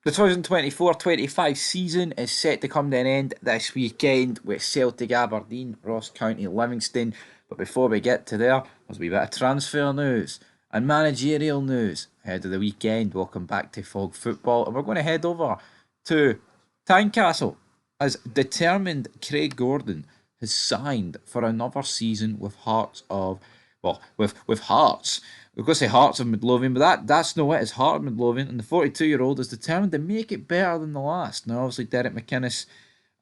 The 2024-25 season is set to come to an end this weekend with Celtic, Aberdeen, Ross County, Livingston. But before we get to there, there's a wee bit of transfer news and managerial news ahead of the weekend. Welcome back to Fog Football, and we're going to head over to Tynecastle as determined Craig Gordon has signed for another season with Hearts of, well, with Hearts. We're going to say Hearts of Midlothian, but that's no it. It's Heart of Midlothian, and the 42-year-old is determined to make it better than the last. Now, obviously, Derek McInnes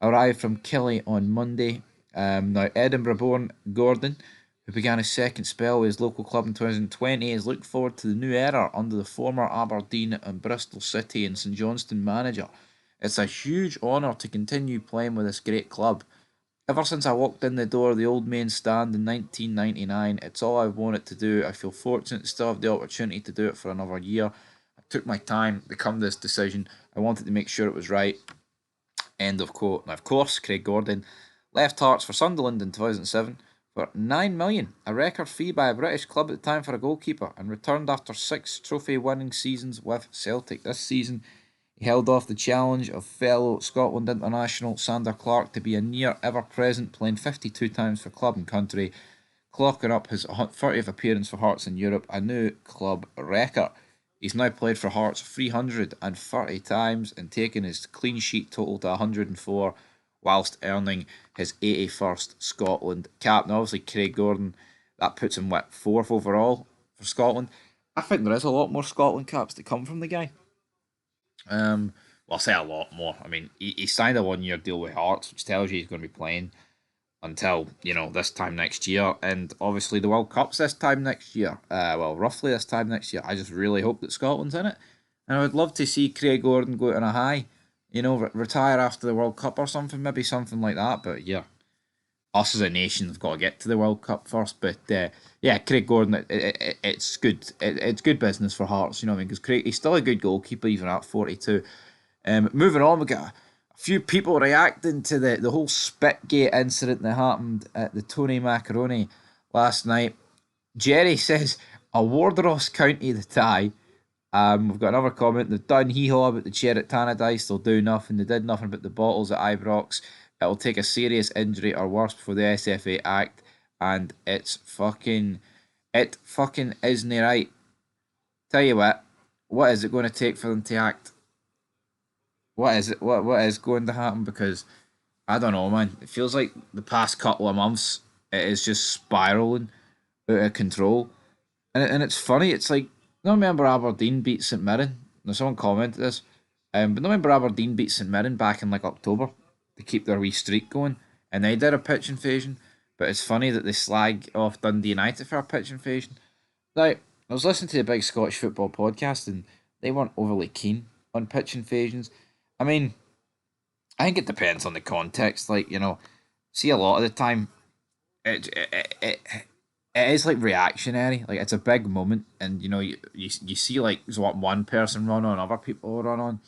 arrived from Killie on Monday. Now, Edinburgh-born Gordon, who began his second spell with his local club in 2020, is looking forward to the new era under the former Aberdeen and Bristol City and St Johnstone manager. It's a huge honour to continue playing with this great club. Ever since I walked in the door of the old main stand in 1999, it's all I've wanted to do. I feel fortunate to still have the opportunity to do it for another year. I took my time to come to this decision. I wanted to make sure it was right. End of quote. Now, of course, Craig Gordon left Hearts for Sunderland in 2007 for 9 million, a record fee by a British club at the time for a goalkeeper, and returned after 6 trophy-winning seasons with Celtic. This season, he held off the challenge of fellow Scotland international Sander Clark to be a near ever-present, playing 52 times for club and country, clocking up his 30th appearance for Hearts in Europe, a new club record. He's now played for Hearts 330 times and taken his clean sheet total to 104, whilst earning his 81st Scotland cap. Now, obviously, Craig Gordon, that puts him, what, 4th overall for Scotland? I think there is a lot more Scotland caps to come from the guy. Well, I'll say a lot more. I mean, he signed a 1 year deal with Hearts, which tells you he's going to be playing until, this time next year. And obviously, the World Cup's this time next year. Well, roughly this time next year. I just really hope that Scotland's in it. And I would love to see Craig Gordon go on a high, retire after the World Cup or something, maybe something like that. But yeah, us as a nation have got to get to the World Cup first. But yeah, Craig Gordon, it's good. It's good business for Hearts, you know what I mean? Because Craig, he's still a good goalkeeper even at 42. Moving on, we got a few people reacting to the whole Spitgate incident that happened at the Tony Macaroni last night. Jerry says, award Ross County the tie. We've got another comment. They've done hee-haw about the chair at Tannadice. They'll do nothing. They did nothing about the bottles at Ibrox. It'll take a serious injury or worse before the SFA act. And it fucking isn't right. Tell you what is it going to take for them to act? What is it? What is going to happen? Because I don't know, man. It feels like the past couple of months it is just spiraling out of control, and it's funny. It's like I remember Aberdeen beat St Mirren. Now someone commented this, but I remember Aberdeen beat St Mirren back in like October to keep their wee streak going, and they did a pitch invasion. But it's funny that they slag off Dundee United for a pitch invasion. Now I was listening to the Big Scottish Football podcast, and they weren't overly keen on pitch invasions. I mean, I think it depends on the context. Like, see, a lot of the time, it is like reactionary. Like, it's a big moment, and you see like what one person run on, other people run on.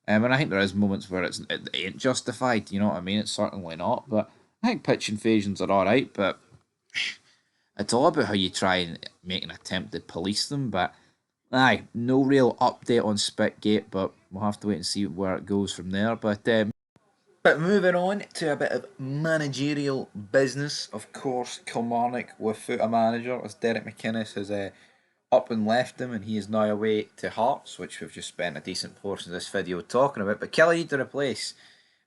And I think there is moments where it ain't justified. You know what I mean? It's certainly not. But I think pitch invasions are all right. But it's all about how you try and make an attempt to police them. But aye, no real update on Spitgate, but we'll have to wait and see where it goes from there. But moving on to a bit of managerial business, of course, Kilmarnock without a manager, as Derek McInnes has up and left him, and he is now away to Hearts, which we've just spent a decent portion of this video talking about. But Killie need to replace,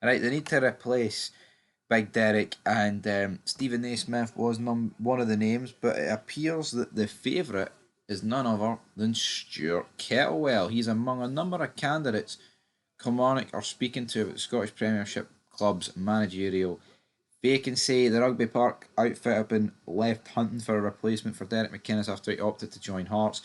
right? They need to replace Big Derek, and Stephen Naismith was one of the names, but it appears that the favourite is none other than Stuart Kettlewell. He's among a number of candidates Kilmarnock are speaking to about the Scottish Premiership club's managerial vacancy. The Rugby Park outfit have been left hunting for a replacement for Derek McInnes after he opted to join Hearts,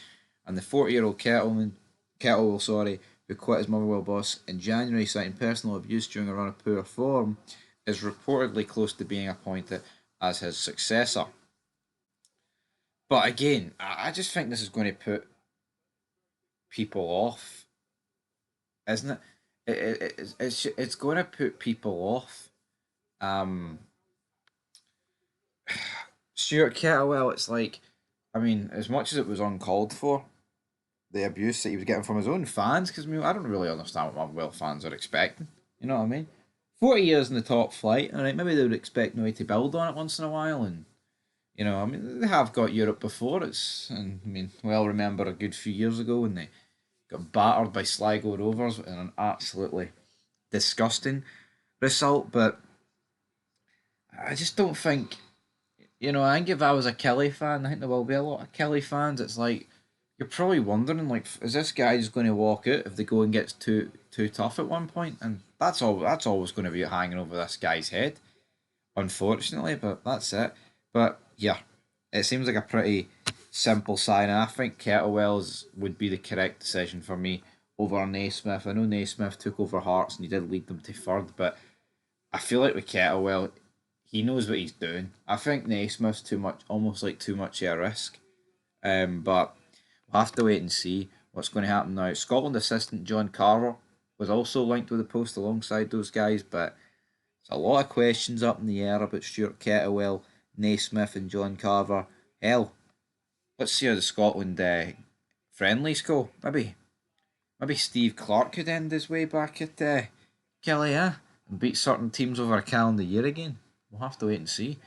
and the 40-year-old Kettlewell, who quit his Motherwell boss in January citing personal abuse during a run of poor form, is reportedly close to being appointed as his successor. But again, I just think this is going to put people off, isn't it? It's going to put people off. Um, Stuart Kettlewell, it's like, I mean, as much as it was uncalled for, the abuse that he was getting from his own fans. Because I mean, I don't really understand what Motherwell fans are expecting. You know what I mean? 40 years in the top flight, all right. Maybe they would expect me to build on it once in a while, and I mean, they have got Europe before. And I mean, well, remember a good few years ago when they got battered by Sligo Rovers in an absolutely disgusting result. But I just don't think, I think if I was a Killie fan, I think there will be a lot of Killie fans. It's like you're probably wondering, like, is this guy just going to walk out if the going gets too tough at one point? And that's all. That's always going to be hanging over this guy's head, unfortunately. But that's it. But yeah, it seems like a pretty simple sign, and I think Kettlewell's would be the correct decision for me over Naismith. I know Naismith took over Hearts and he did lead them to third, but I feel like with Kettlewell, he knows what he's doing. I think Naismith's too much, almost like too much of a risk. But we'll have to wait and see what's going to happen now. Scotland assistant John Carver was also linked with the post alongside those guys, but there's a lot of questions up in the air about Stuart Kettlewell, Naismith, and John Carver. Hell, let's see how the Scotland friendlies go. Maybe Steve Clark could end his way back at Killie, and beat certain teams over a calendar year again. We'll have to wait and see.